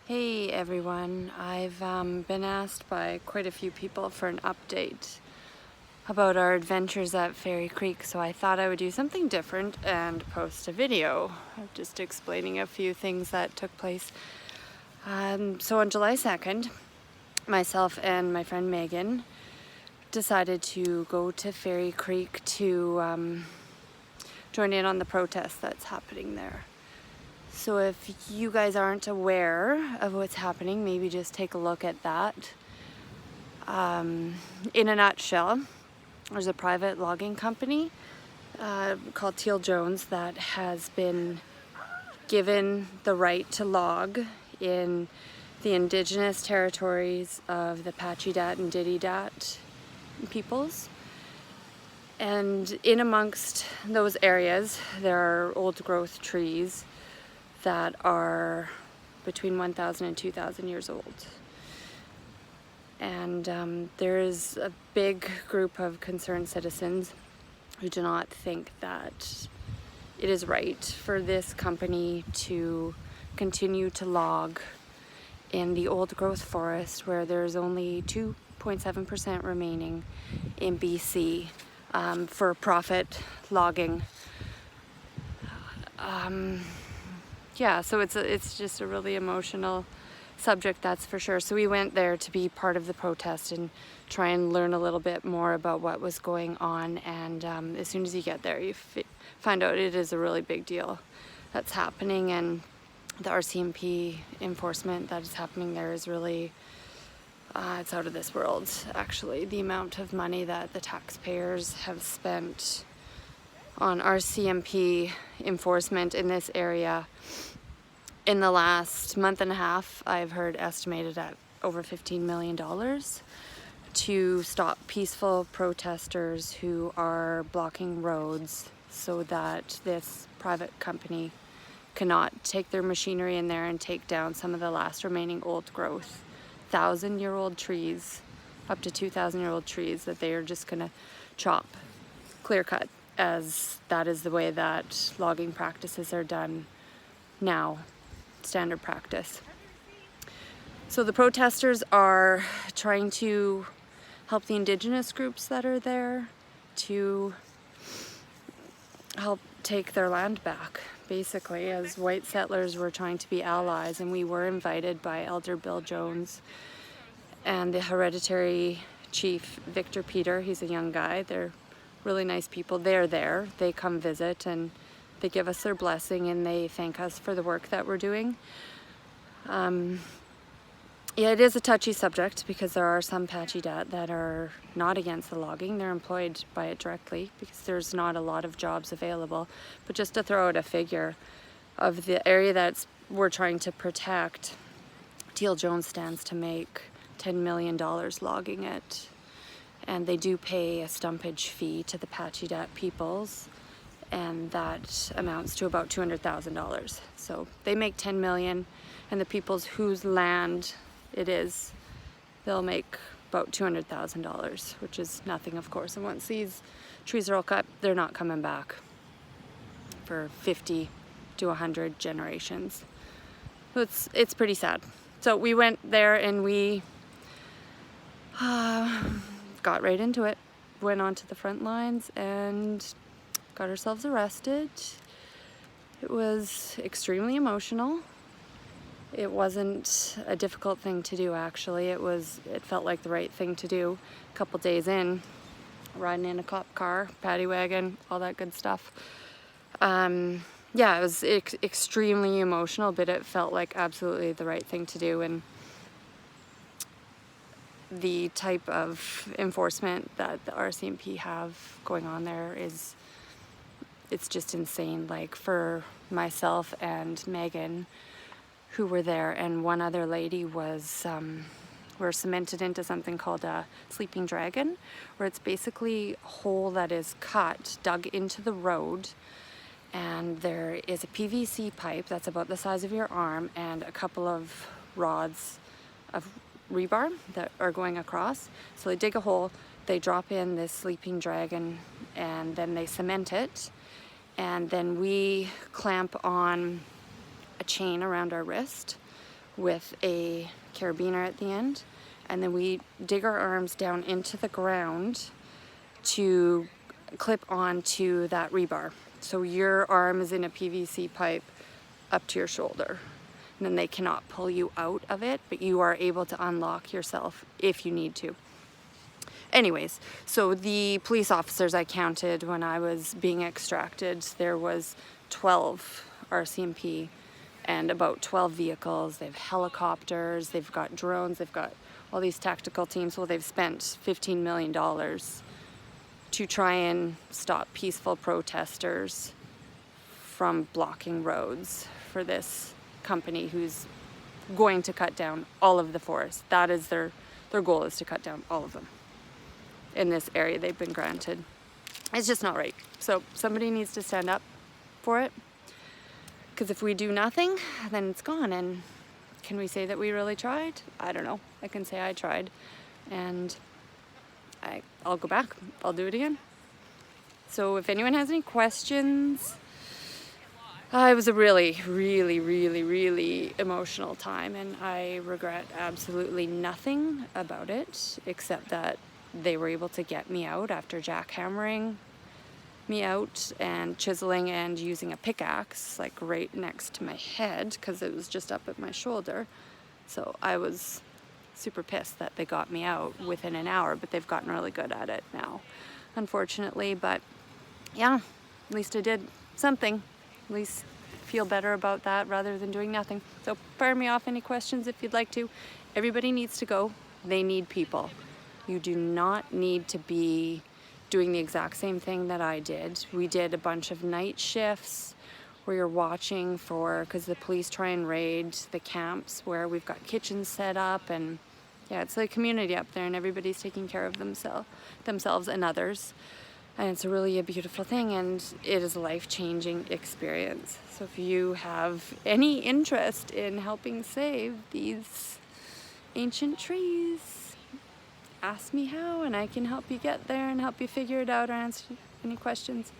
Hey everyone, I've been asked by quite a few people for an update about our adventures at Fairy Creek, so I thought I would do something different and post a video just explaining a few things that took place. So on July 2nd, myself and my friend Megan decided to go to Fairy Creek to join in on the protest that's happening there. So if you guys aren't aware of what's happening, maybe just take a look at that. In a nutshell, there's a private logging company called Teal Jones that has been given the right to log in the indigenous territories of the Pachidat and Dididat peoples. And in amongst those areas, there are old growth trees that are between 1,000 and 2,000 years old. And there is a big group of concerned citizens who do not think that it is right for this company to continue to log in the old growth forest where there's only 2.7% remaining in BC for profit logging. Yeah, so it's just a really emotional subject, that's for sure. So we went there to be part of the protest and try and learn a little bit more about what was going on. And as soon as you get there, you find out it is a really big deal that's happening, and the RCMP enforcement that is happening there is really, it's out of this world, actually. The amount of money that the taxpayers have spent on RCMP enforcement in this area in the last month and a half, I've heard estimated at over $15 million to stop peaceful protesters who are blocking roads so that this private company cannot take their machinery in there and take down some of the last remaining old growth 1,000-year-old trees, up to 2,000-year-old trees that they are just gonna chop, clear cut, as that is the way that logging practices are done now, standard practice. So the protesters are trying to help the indigenous groups that are there to help take their land back, basically, as white settlers were trying to be allies, and we were invited by Elder Bill Jones and the hereditary chief Victor Peter. He's a young guy. They're really nice people. They're there. They come visit and they give us their blessing and they thank us for the work that we're doing. Yeah, it is a touchy subject because there are some Pachidat that are not against the logging. They're employed by it directly because there's not a lot of jobs available. But just to throw out a figure of the area that we're trying to protect, Teal Jones stands to make $10 million logging it. And they do pay a stumpage fee to the Pachidat peoples, and that amounts to about $200,000. So they make $10 million, and the peoples whose land it is, they'll make about $200,000, which is nothing, of course. And once these trees are all cut, they're not coming back for 50 to 100 generations. So it's pretty sad. So we went there and we got right into it, went onto the front lines and got ourselves arrested. It was extremely emotional. It wasn't a difficult thing to do, actually. It felt like the right thing to do. A couple days in, riding in a cop car, paddy wagon, all that good stuff. Yeah, it was extremely emotional, but it felt like absolutely the right thing to do. And the type of enforcement that the RCMP have going on there it's just insane. Like, for myself and Megan, who were there, and one other lady were cemented into something called a sleeping dragon, where it's basically a hole that is cut, dug into the road, and there is a PVC pipe that's about the size of your arm and a couple of rods of rebar that are going across. So they dig a hole, they drop in this sleeping dragon, and then they cement it, and then we clamp on a chain around our wrist with a carabiner at the end, and then we dig our arms down into the ground to clip onto that rebar. So your arm is in a PVC pipe up to your shoulder, and then they cannot pull you out of it, but you are able to unlock yourself if you need to. Anyways, so the police officers I counted when I was being extracted, there was 12 RCMP and about 12 vehicles. They have helicopters, they've got drones, they've got all these tactical teams. Well, they've spent $15 million to try and stop peaceful protesters from blocking roads for this company who's going to cut down all of the forest. That is their goal, is to cut down all of them in this area they've been granted. It's just not right. So somebody needs to stand up for it, because if we do nothing, then it's gone. And can we say that we really tried? I don't know. I can say I tried, and I'll go back. I'll do it again. So if anyone has any questions, it was a really, really, really, really emotional time, and I regret absolutely nothing about it, except that they were able to get me out after jackhammering me out and chiseling and using a pickaxe like right next to my head, because it was just up at my shoulder. So I was super pissed that they got me out within an hour, but they've gotten really good at it now, unfortunately. But yeah, at least I did something. At least feel better about that rather than doing nothing. So fire me off any questions if you'd like to. Everybody needs to go. They need people. You do not need to be doing the exact same thing that I did. We did a bunch of night shifts where you're watching for, because the police try and raid the camps where we've got kitchens set up, and yeah, it's a community up there, and everybody's taking care of themselves and others. And it's really a beautiful thing, and it is a life-changing experience. So if you have any interest in helping save these ancient trees, ask me how, and I can help you get there and help you figure it out or answer any questions.